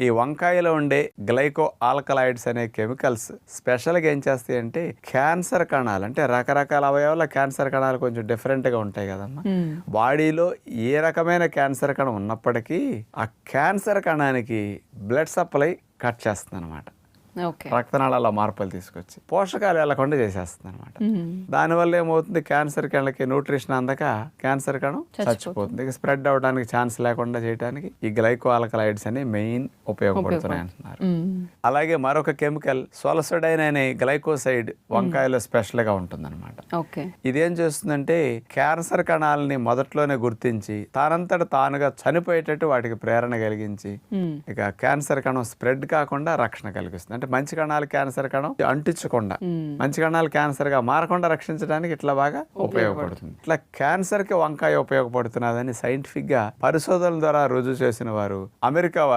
ఈ వంకాయలో ఉండే glyco alkaloids అనే కెమికల్స్ స్పెషల్గా ఏం చేస్తాయి అంటే క్యాన్సర్ కణాలు, అంటే రకరకాల అవయవాల క్యాన్సర్ కణాలు కొంచెం డిఫరెంట్గా ఉంటాయి కదమ్మా. బాడీలో ఏ రకమైన క్యాన్సర్ కణం ఉన్నప్పటికీ ఆ క్యాన్సర్ కణానికి బ్లడ్ సప్లై కట్ చేస్తుంది అనమాట. రక్తనాళాల మార్పులు తీసుకొచ్చి పోషకాలు వెళ్లకుండా చేసేస్తుంది అనమాట. దానివల్ల ఏమవుతుంది, క్యాన్సర్ కణకి న్యూట్రిషన్ అందక క్యాన్సర్ కణం చచ్చిపోతుంది. ఇక స్ప్రెడ్ అవడానికి ఛాన్స్ లేకుండా చేయడానికి ఈ గ్లైకో ఆల్కలాయిడ్స్ అని మెయిన్ ఉపయోగపడుతున్నాయి అంటున్నారు. అలాగే మరొక కెమికల్ సొలసడైన్ అనే గ్లైకోసైడ్ వంకాయలో స్పెషల్ గా ఉంటుందన్నమాట. ఇదేం చేస్తుందంటే క్యాన్సర్ కణాలని మొదట్లోనే గుర్తించి తానంతట తానుగా చనిపోయేటట్టు వాటికి ప్రేరణ కలిగించి ఇక క్యాన్సర్ కణం స్ప్రెడ్ కాకుండా రక్షణ కలిగిస్తుంది. అంటే మంచి కణాలు క్యాన్సర్ కణం అంటించకుండా, మంచి కణాలు క్యాన్సర్ గా మారకుండా రక్షించడానికి ఇట్లా బాగా ఉపయోగపడుతుంది. ఇట్లా క్యాన్సర్ కి వంకాయ ఉపయోగపడుతున్నదని సైంటిఫిక్ గా పరిశోధనల ద్వారా రుజువు చేసిన వారు అమెరికా వారు